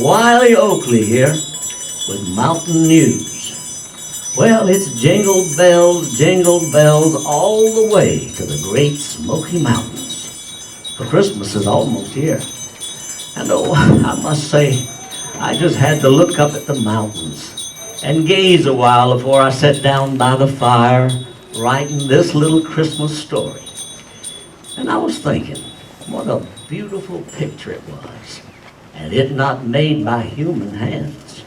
Wiley Oakley here with Mountain News. Well, it's jingle bells all the way to the great Smoky Mountains. For Christmas is almost here. And oh, I must say, I just had to look up at the mountains and gaze a while before I sat down by the fire writing this little Christmas story. And I was thinking, what a beautiful picture it was, and it not made by human hands.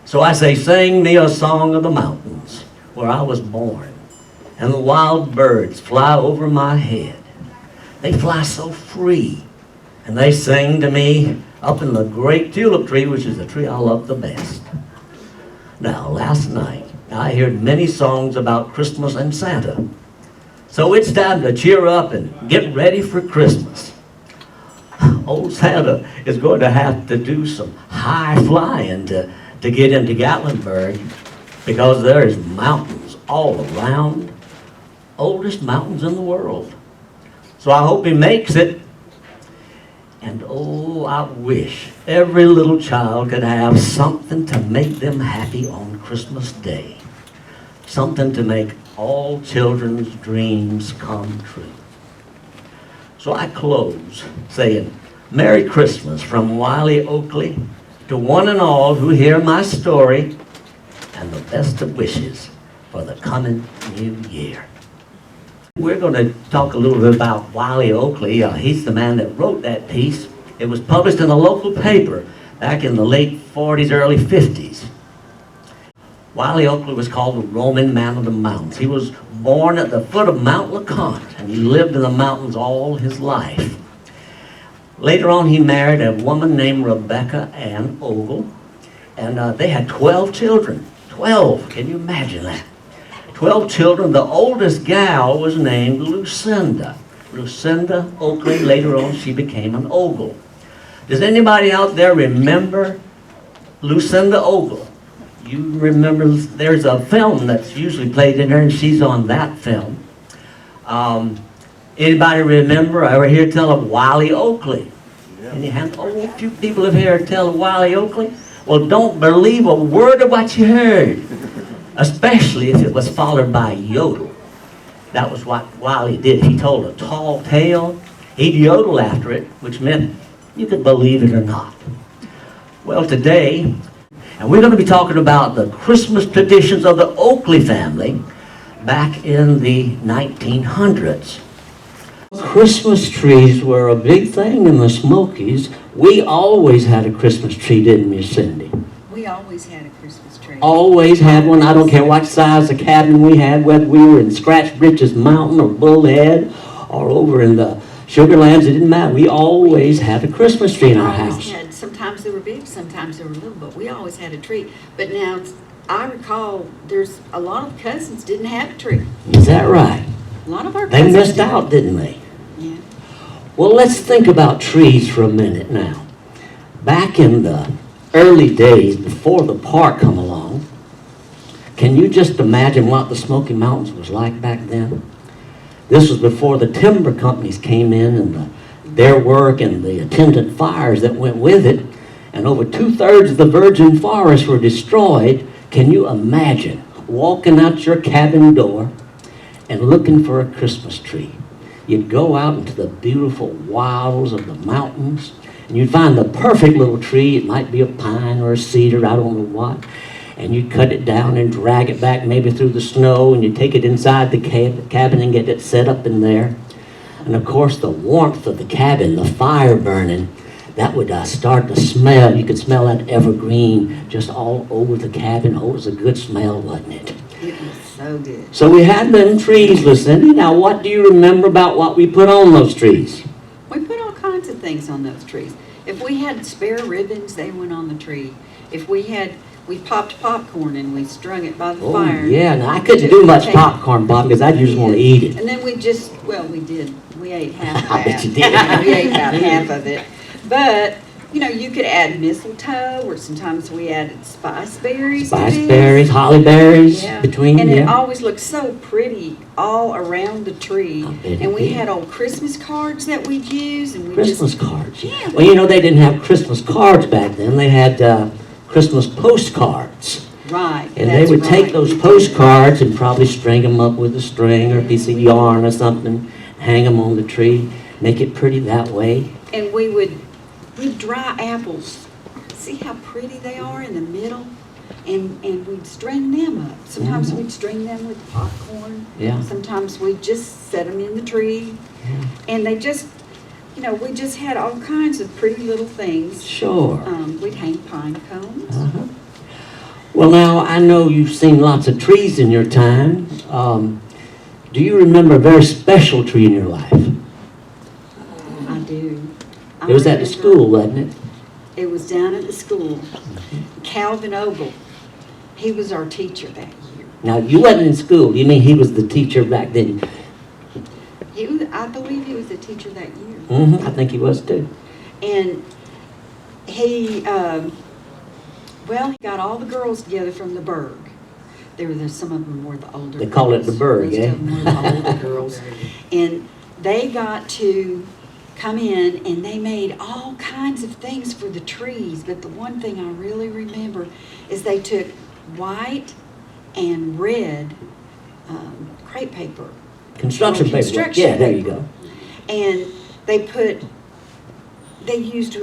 So I say, sing me a song of the mountains where I was born, and the wild birds fly over my head. They fly so free, and they sing to me up in the great tulip tree, which is the tree I love the best. Now, last night, I heard many songs about Christmas and Santa. So it's time to cheer up and get ready for Christmas. Old Santa is going to have to do some high flying to get into Gatlinburg, because there's mountains all around, oldest mountains in the world. So I hope he makes it. And oh, I wish every little child could have something to make them happy on Christmas Day. Something to make all children's dreams come true. So I close saying, Merry Christmas from Wiley Oakley to one and all who hear my story, and the best of wishes for the coming new year. We're going to talk a little bit about Wiley Oakley. He's the man that wrote that piece. It was published in a local paper back in the late 40s, early 50s. Wiley Oakley was called the Roman man of the mountains. He was born at the foot of Mount LeConte, and he lived in the mountains all his life. Later on, he married a woman named Rebecca Ann Ogle, and they had 12 children. 12, can you imagine that? 12 children. The oldest gal was named Lucinda Oakley. Later on, she became an Ogle. Does anybody out there remember Lucinda Ogle? You remember, there's a film that's usually played in there, and she's on that film. Anybody remember, I ever hear tell of Wiley Oakley? Yeah. Any hand? Oh, a few people have heard tell of Wiley Oakley? Well, don't believe a word of what you heard, especially if it was followed by yodel. That was what Wiley did. He told a tall tale, he'd yodel after it, which meant you could believe it or not. Well, today, and we're going to be talking about the Christmas traditions of the Oakley family back in the 1900s. Christmas trees were a big thing in the Smokies. We always had a Christmas tree, didn't we, Cindy? We always had a Christmas tree. Always had one. I don't care what size of cabin we had, whether we were in Scratch Britches Mountain or Bullhead or over in the Sugarlands, it didn't matter. We always had a Christmas tree in our house. Sometimes they were big, sometimes they were little, but we always had a tree. But now, I recall there's a lot of cousins didn't have a tree. Is that right? A lot of our cousins They missed out, didn't they? Yeah. Well, let's think about trees for a minute now. Back in the early days, before the park come along, can you just imagine what the Smoky Mountains was like back then? This was before the timber companies came in and their work and the attendant fires that went with it, and over 2/3 of the virgin forests were destroyed. Can you imagine walking out your cabin door and looking for a Christmas tree? You'd go out into the beautiful wilds of the mountains, and you'd find the perfect little tree. It might be a pine or a cedar, I don't know what, and you'd cut it down and drag it back maybe through the snow, and you'd take it inside the cabin and get it set up in there. And of course, the warmth of the cabin, the fire burning, that would start to smell. You could smell that evergreen just all over the cabin. Oh, it was a good smell, wasn't it? It was so good. So we had them trees, Lucinda. Now, what do you remember about what we put on those trees? We put all kinds of things on those trees. If we had spare ribbons, they went on the tree. If we popped popcorn and we strung it by the fire. Oh, yeah. Now, I couldn't do much popcorn, Bob, because I just want to eat it. And then we we did. We ate half of I that. bet you did. We ate about half of it. But you know, you could add mistletoe, or sometimes we added spice berries. Spice berries, holly berries Yeah. between, And it yeah. always looked so pretty all around the tree. I bet it And we did. had old Christmas cards that we'd use, and we Christmas just, cards. Yeah. Well, you know, they didn't have Christmas cards back then. They had Christmas postcards. right. And they that's would take right. those postcards and probably string them up with a string or a piece of yarn or something, hang them on the tree, make it pretty that way. And we'd dry apples. See how pretty they are in the middle? And we'd string them up. Sometimes we'd string them with popcorn. Yeah. Sometimes we'd just set them in the tree. Yeah. And they just, you know, we just had all kinds of pretty little things. Sure. We'd hang pine cones. Uh-huh. Well, now, I know you've seen lots of trees in your time. Do you remember a very special tree in your life? I do. It was at the remember school, wasn't it? It was down at the school. Calvin Ogle, he was our teacher that year. Now, you wasn't in school. You mean he was the teacher back then? I believe he was the teacher that year. Mm-hmm. I think he was too. And he got all the girls together from the burg. Some of them were the older They call it girls. the burg, Most eh? of them were the older girls. And they got to come in and they made all kinds of things for the trees. But the one thing I really remember is they took white and red crepe paper. Construction paper. Construction Yeah, there you paper. go. And they used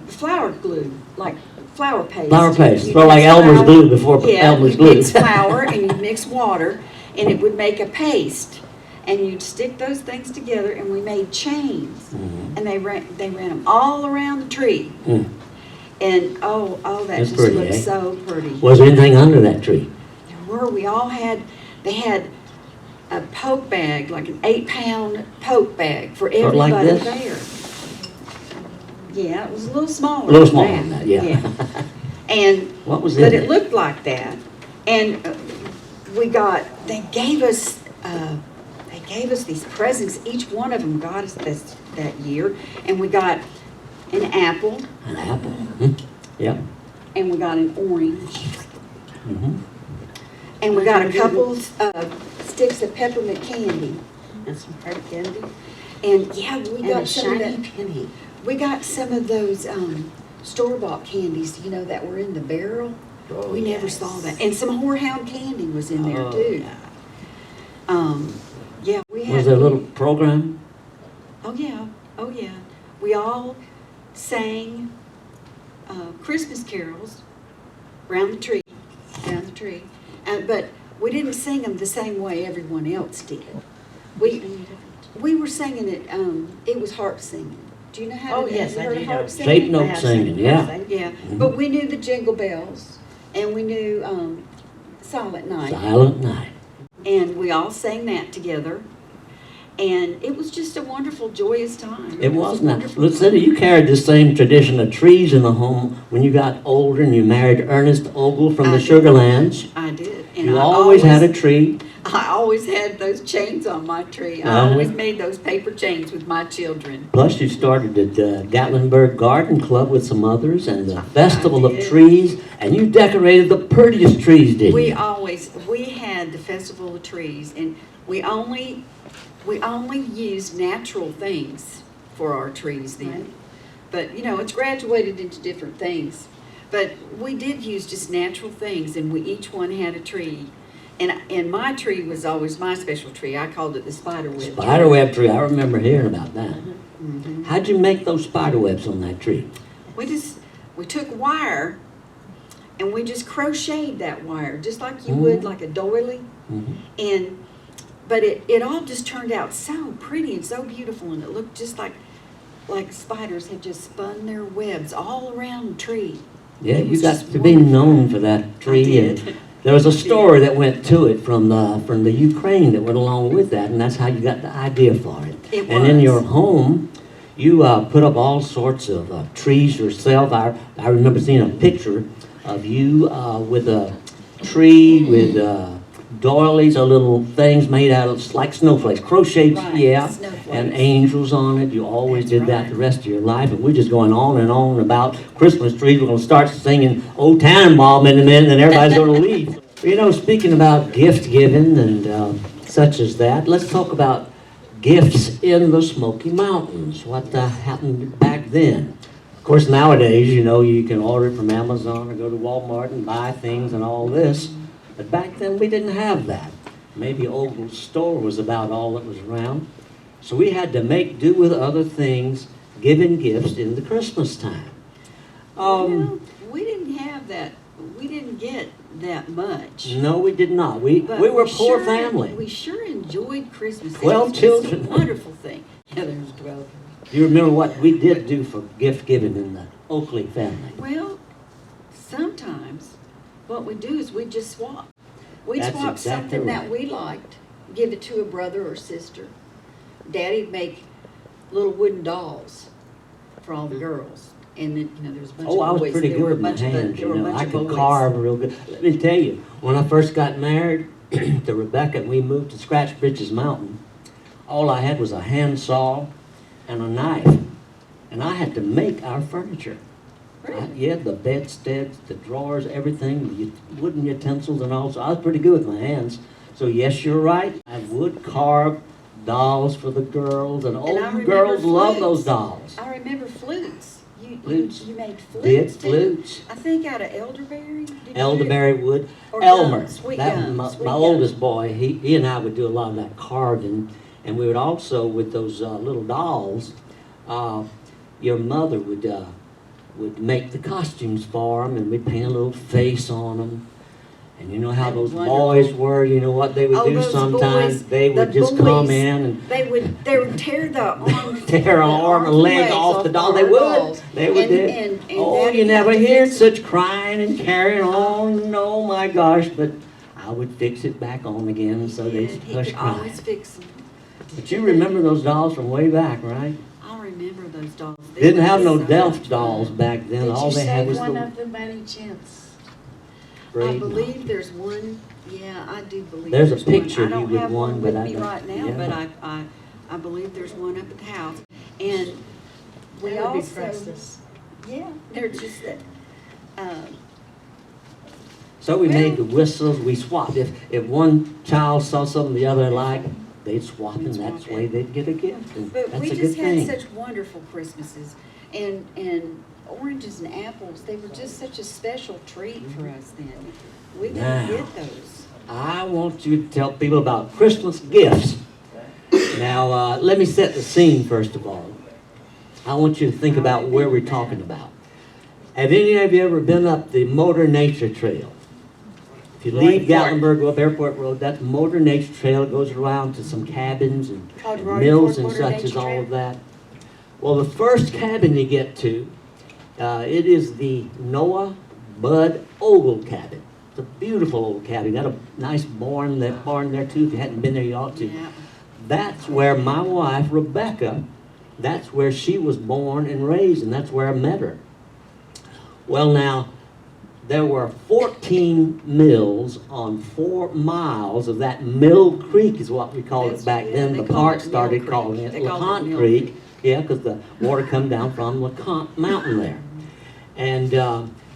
flour glue, like flour paste. Flour paste. You'd Throw like mix Elmer's flour- glue before Elmer's you glue. mix flour and you mix water, and it would make a paste. And you'd stick those things together, and we made chains. Mhm. And they ran them all around the tree. Mm. And that That's just pretty, looked eh? so pretty. Was there anything under that tree? They had a poke bag, like an 8-pound poke bag for Sort of like everybody this? there. Yeah, it was a little smaller. A little smaller than that, yeah. And, What was but in it it? looked like that. And they gave us these presents. Each one of them got us this that year. And we got an apple, An apple. Mhm. Yep. and we got an orange, Mm-hmm. and we got a couple sticks of peppermint candy. And some hard candy. And yeah, we And got a some of shiny that. penny. We got some of those store-bought candies, you know, that were in the barrel. Oh, We never yes. saw that. And some horehound candy was in there Oh, too. yeah. Yeah, we had. Was there a little program? Oh yeah, oh yeah. We all sang Christmas carols around the tree, but we didn't sing them the same way everyone else did. We were singing it. It was harp singing. Do you know how? Oh, yes, have you I heard do of know. harp Shape singing? note singing, yeah. Yeah, Mhm. but we knew the Jingle Bells, and we knew Silent Night, Silent Night. and we all sang that together. And it was just a wonderful, joyous time. It a was not. wonderful Lucinda, time. you carried the same tradition of trees in the home when you got older and you married Ernest Ogle from I the did. Sugarlands. I did. And You I always had a tree. I always had those chains on my tree. I Uh-huh. always made those paper chains with my children. Plus, you started the Gatlinburg Garden Club with some others and the Festival of did. Trees, and you decorated the prettiest trees, didn't We you? had the Festival of Trees, and we only used natural things for our trees then. Right. But, you know, it's graduated into different things. But we did use just natural things, and we each one had a tree. And my tree was always my special tree. I called it the spiderweb. Spiderweb tree. I remember hearing about that. Mhm. How'd you make those spiderwebs on that tree? We took wire, and we just crocheted that wire, just like you would like a doily. Mhm. But it all just turned out so pretty and so beautiful, and it looked just like spiders had just spun their webs all around the tree. Yeah, It you was got just to be wonderful. known for that tree. did. And there was a story that went to it from the Ukraine that went along with that, and that's how you got the idea for it. It And in was. your home, you put up all sorts of trees yourself. I remember seeing a picture of you with a tree with doilies are little things made out of like snowflakes, crocheted, Right, yeah, snowflakes. and angels on it. You always That's did that right. the rest of your life, and we're just going on and on about Christmas trees. We're going to start singing "Old Tannenbaum" in a minute, and everybody's going to leave. You know, speaking about gift giving and such as that, let's talk about gifts in the Smoky Mountains. What happened back then? Of course, nowadays, you know, you can order it from Amazon or go to Walmart and buy things and all this. But back then, we didn't have that. Maybe Ogle's store was about all that was around. So we had to make do with other things, giving gifts in the Christmas time. Well, we didn't have that. We didn't get that much. No, we did not. We But were a poor sure- family. We sure enjoyed Christmas. 12 It was just children. a wonderful thing. Yeah, there's 12. Do you remember what we did do for gift giving in the Oakley family? Well, sometimes what we do is we just swap. We'd That's swap exactly something that right. we liked, give it to a brother or sister. Daddy'd make little wooden dolls for all the girls. And then, you know, there was a bunch Oh, of I was boys. pretty There good were a with my bunch of hands, there you were a know. bunch I of could boys. carve real good. Let me tell you, when I first got married to Rebecca and we moved to Scratch Britches Mountain, all I had was a handsaw and a knife. And I had to make our furniture. Really? Yeah, the bedsteads, the drawers, everything, the wooden utensils and all. So I was pretty good with my hands. So yes, you're right. I would carve dolls for the girls, and I all you remember girls love flutes. those dolls. I remember flutes. Flutes. You made flutes. Did too? flutes. I think out of elderberry. Did you do- Elderberry wood. Or Elmer, gum, sweet that gum, my, sweet my gum. oldest boy, he and I would do a lot of that carving, and we would also, with those little dolls, your mother would make the costumes for them, and we'd paint a little face on them. And you know how That was those wonderful. boys were, you know what they would Oh, do those sometimes? boys, They would the just come boys, in and They would tear the arm, tear an arm and leg legs off the doll. They our would. dolls. They would And- do. and Oh, Daddy you had never to heard fix it. such crying and carrying on. Oh my gosh! But I would fix it back on again so they And he hush could crying. always fix them. But you remember those dolls from way back, right? I remember those dolls. They Didn't were have no so Delft much dolls fun. back then. Did All you they had save was one the of them by any chance? I braid. believe there's one. Yeah, I do believe There's a one. picture I don't you would have want, one but with I me don't- right now, yeah. but I believe there's one up at the house. And we That would be also, priceless. yeah, they're just that. So we Well- made the whistles. We swapped. If one child saw something the other liked, they'd swap, and Swap that's it. the way they'd get a gift. And But that's we a just good had thing. such wonderful Christmases, and oranges and apples. They were just such a special treat for us then. We Now. didn't get those. I want you to tell people about Christmas gifts. Now, let me set the scene first of all. I want you to think about where we're talking about. Have any of you ever been up the Motor Nature Trail? If you leave Gatlinburg, go up Airport Road, that's Motor Nature Trail. It goes around to some cabins and Called Roaring mills Fork and Motor such Nature as all Trail? of that. Well, the first cabin you get to, it is the Noah Bud Ogle cabin. It's a beautiful old cabin. Got a nice barn there too. If you hadn't been there, you ought to. Yeah. That's where my wife, Rebecca, that's where she was born and raised, and that's where I met her. Well, now, there were 14 mills on 4 miles of that Mill Creek is what we called That's- it back yeah, then. they The call park it Mill started Creek. calling it They called it LeConte Mill Creek. Creek. Yeah, because the water come down from LeConte Mountain there. And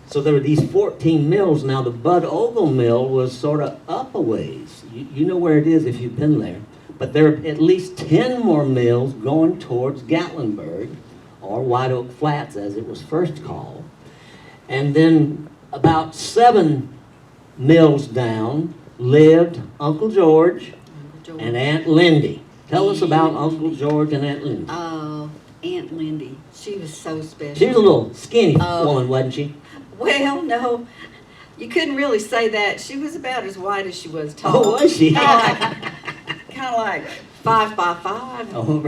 so there were these 14 mills. Now, the Bud Ogle Mill was sort of up a ways. You know where it is if you've been there. But there are at least 10 more mills going towards Gatlinburg, or White Oak Flats as it was first called. And then about 7 mills down lived Uncle George George. and Aunt Lindy. Tell us about Aunt Uncle Lindy. George and Aunt Lindy. Oh, Aunt Lindy. She was so special. She was a little skinny Oh. woman, wasn't she? Well, no, you couldn't really say that. She was about as wide as she was tall. Oh, was she? Kind of like 5 by 5. Oh,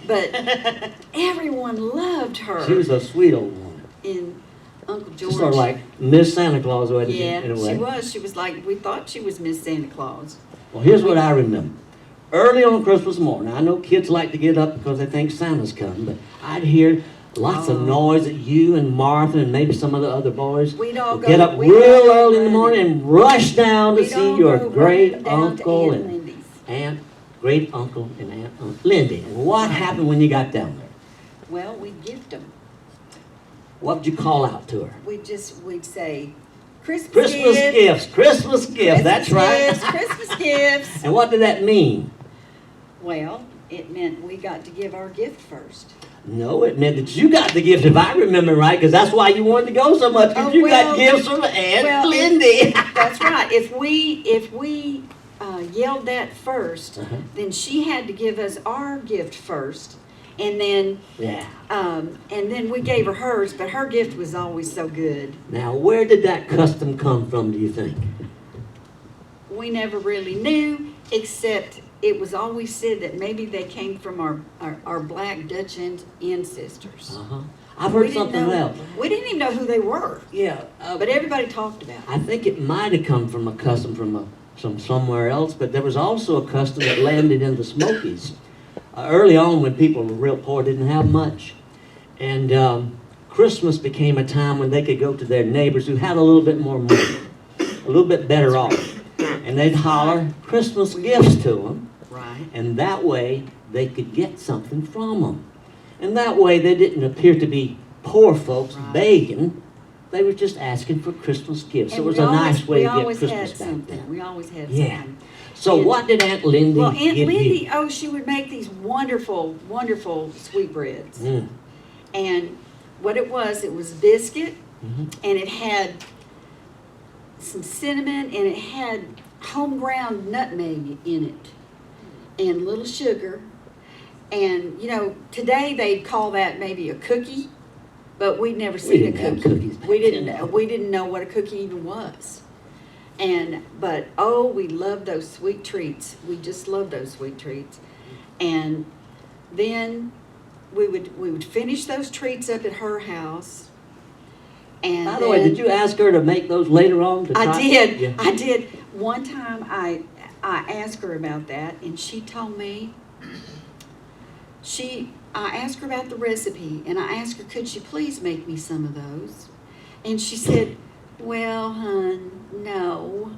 But everyone loved her. she was a sweet old woman. And Uncle George. Just sort of like Miss Santa Claus, wasn't she, Yeah, in a way? she was. She was like, we thought she was Miss Santa Claus. Well, here's what I remember. Early on Christmas morning, I know kids like to get up because they think Santa's come, but I'd hear Lots of Oh. noise that you and Martha and maybe some of the other boys We'd all would go. get up we'd real all go early in the running. morning and rush down to We'd see all your go great running down to uncle Aunt and Lindy's. great uncle and Aunt Lindy. And what Right. happened when you got down there? Well, we'd gift them. What would you call out to her? We'd say, Christmas Christmas gifts, that's right. Gifts, Christmas gifts. And what did that mean? Well, it meant we got to give our gift first. No, it meant that you got the gift, if I remember right, because that's why you wanted to go so much, because Oh, you got well, gifts from Aunt well, Lindy. That's right. If we yelled that first, Uh-huh. then she had to give us our gift first, and then Yeah. we gave her hers. But her gift was always so good. Now, where did that custom come from, do you think? We never really knew, except it was always said that maybe they came from our black Dutch ancestors. Uh-huh. I've We heard didn't something know- else. We didn't even know who they were, Yeah, but everybody talked about it. I think it might have come from a custom from somewhere else, but there was also a custom that landed in the Smokies. Early on, when people were real poor, didn't have much, and Christmas became a time when they could go to their neighbors who had a little bit more money, a little bit better off, and they'd holler Christmas gifts to them, Right. and that way they could get something from them. And that way they didn't appear to be poor folks Right. begging. They were just asking for Christmas gifts. So it was a nice way to get Christmas back then. We always had Yeah. something. So And- what did Aunt Lindy Well, Aunt give Lindy, you? she would make these wonderful, wonderful sweetbreads. Mm. And what it was biscuit, Mhm. and it had some cinnamon, and it had home ground nutmeg in it, and little sugar. And, today they'd call that maybe a cookie, but we'd never seen a didn't have cookie. cookies back We didn't then. we didn't know what a cookie even was. But we loved those sweet treats. We just loved those sweet treats. And then we would finish those treats up at her house. And By the way, did you ask her to make those later on? To I try? did. Yeah. I did. One time I asked her about that, and she told me, I asked her about the recipe, and I asked her, could she please make me some of those? And she said, well, hon, no.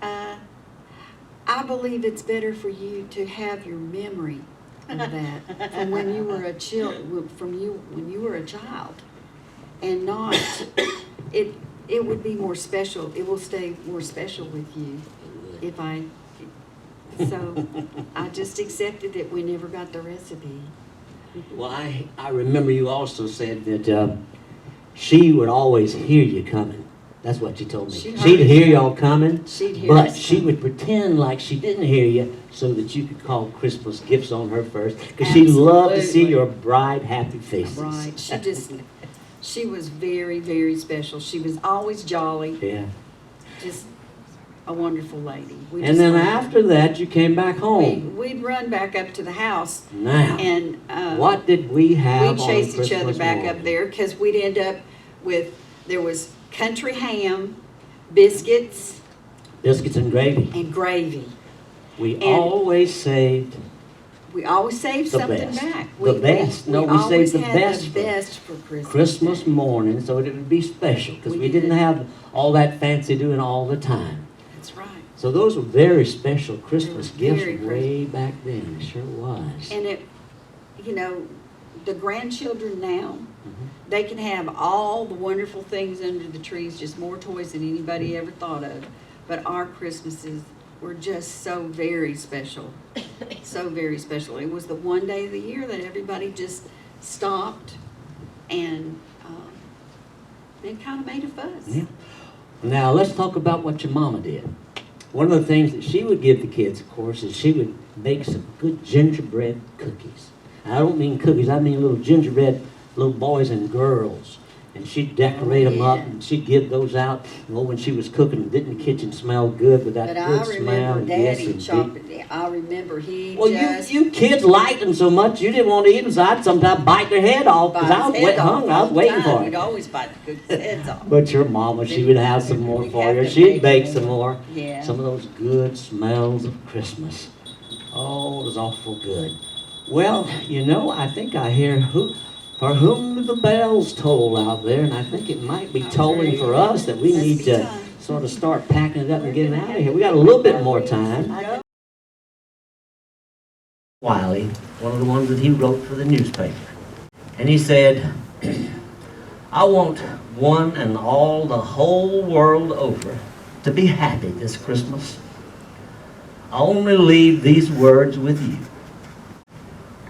I believe it's better for you to have your memory of that from when you were when you were a child, and not it would be more special. It will stay more special with you if I. So I just accepted that we never got the recipe. Well, I remember you also said that she would always hear you coming. That's what she told me. She She'd heard hear us. y'all coming, She'd hear but us she coming. would pretend like she didn't hear you so that you could call Christmas gifts on her first, because she loved to see Absolutely. your bright, happy faces. Right. She was very, very special. She was always jolly. Yeah. Just a wonderful lady. We And just then loved her. after that, you came back home. We'd run back up to the house, Now, and what did we have we'd on chase each Christmas other back morning? up there, because we'd end up there was country ham, biscuits, Biscuits and gravy. and gravy. We And- always saved We always saved the something best. back. The best. No, we always saved the had best the for best for Christmas. Christmas Day. morning so that it would be special, because We we didn't did. have all that fancy doing all the time. That's right. So those were very special Christmas They were gifts very way back then. It sure was. And the grandchildren now, Mhm. they can have all the wonderful things under the trees, just more toys than anybody ever thought of. But our Christmases were just so very special. So very special. It was the one day of the year that everybody just stopped and kind of made a fuss. Yeah. Now let's talk about what your mama did. One of the things that she would give the kids, of course, is she would bake some good gingerbread cookies. And I don't mean cookies, I mean little gingerbread, little boys and girls. And she'd decorate them up, yeah. and she'd give those out. Well, when she was cooking, didn't the kitchen smell good with that But good I smell? remember Yes, Daddy indeed. chopping. I remember he Well, just you kids liked them so much, you didn't want to eat them, so I'd sometimes bite their head off, because I was hungry, I was waiting for We'd it. always bite the cookies' heads off. But your mama, she would have some more We'd for have you. to She'd bake more. some more. Yeah. Some of those good smells of Christmas. Oh, it was awful good. Well, I think I hear For whom do the bells toll out there? And I think it might be tolling for us that we need to sort of start packing it up and getting out of here. We got a little bit more time. Wiley, one of the ones that he wrote for the newspaper. And he said, I want one and all the whole world over to be happy this Christmas. I only leave these words with you.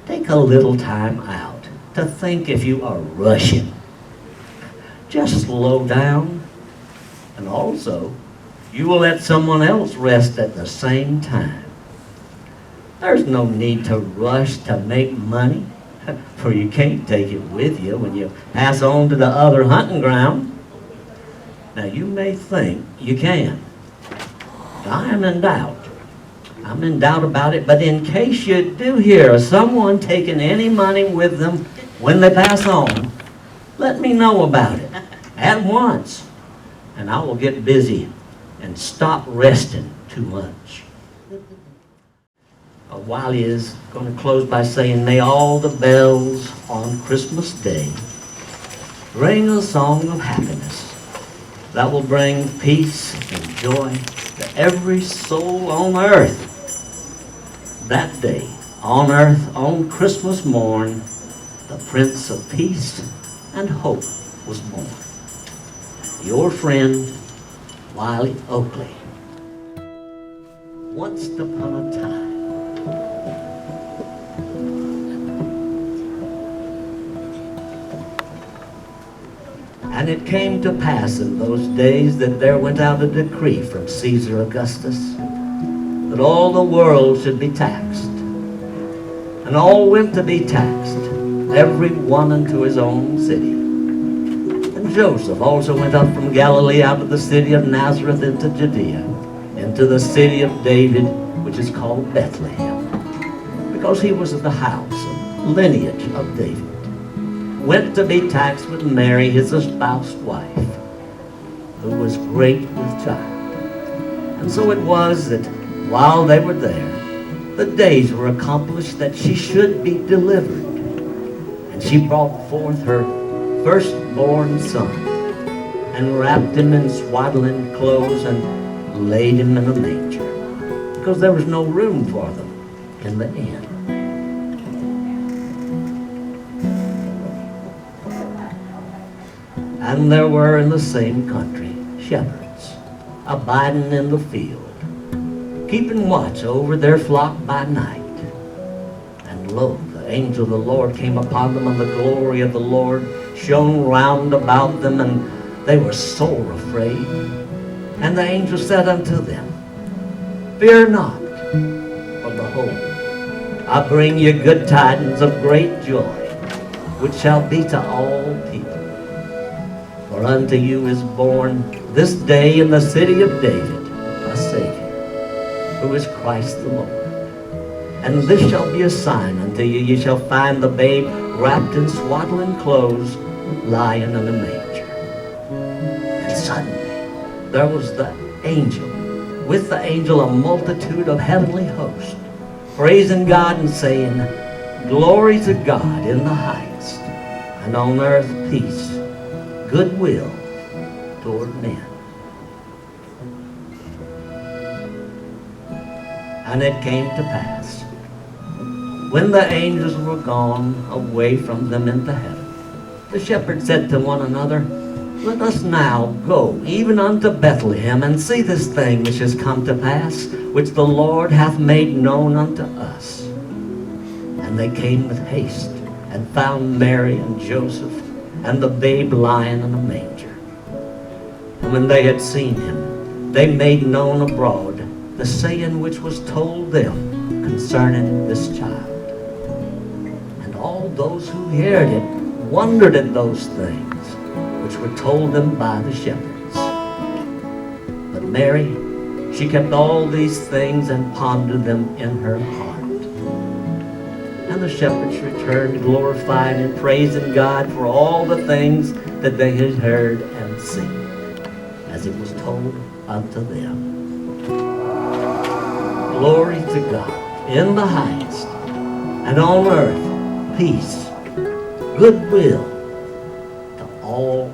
Take a little time out to think if you are rushing. Just slow down. And also, you will let someone else rest at the same time. There's no need to rush to make money, for you can't take it with you when you pass on to the other hunting ground. Now, you may think you can. I am in doubt. I'm in doubt about it, but in case you do hear of someone taking any money with them when they pass on, let me know about it at once, and I will get busy and stop resting too much. Wiley is going to close by saying, may all the bells on Christmas Day ring a song of happiness that will bring peace and joy to every soul on earth. That day, on earth, on Christmas morn, the Prince of Peace and Hope was born. Your friend, Wiley Oakley. Once upon a time. And it came to pass in those days that there went out a decree from Caesar Augustus that all the world should be taxed. And all went to be taxed, every one unto his own city. And Joseph also went up from Galilee out of the city of Nazareth into Judea, into the city of David, which is called Bethlehem, because he was of the house and lineage of David. Went to be taxed with Mary, his espoused wife, who was great with child. And so it was that while they were there, the days were accomplished that she should be delivered. And she brought forth her firstborn son, and wrapped him in swaddling clothes, and laid him in a manger, because there was no room for them in the inn. And there were in the same country shepherds, abiding in the field, keeping watch over their flock by night. And lo, the angel of the Lord came upon them, and the glory of the Lord shone round about them, and they were sore afraid. And the angel said unto them, Fear not, for behold, I bring you good tidings of great joy, which shall be to all people. For unto you is born this day in the city of David a Savior, who is Christ the Lord. And this shall be a sign unto you. Ye shall find the babe wrapped in swaddling clothes, lying in a manger. And suddenly there was with the angel a multitude of heavenly hosts, praising God and saying, Glory to God in the highest, and on earth peace, goodwill toward men. And it came to pass, when the angels were gone away from them into heaven, the shepherds said to one another, Let us now go even unto Bethlehem, and see this thing which is come to pass, which the Lord hath made known unto us. And they came with haste, and found Mary and Joseph, and the babe lying in a manger. And when they had seen him, they made known abroad the saying which was told them concerning this child. And all those who heard it wondered at those things which were told them by the shepherds. But Mary, she kept all these things and pondered them in her heart. And the shepherds returned, glorifying and praising God for all the things that they had heard and seen, as it was told unto them. Glory to God in the highest, and on earth peace, goodwill to all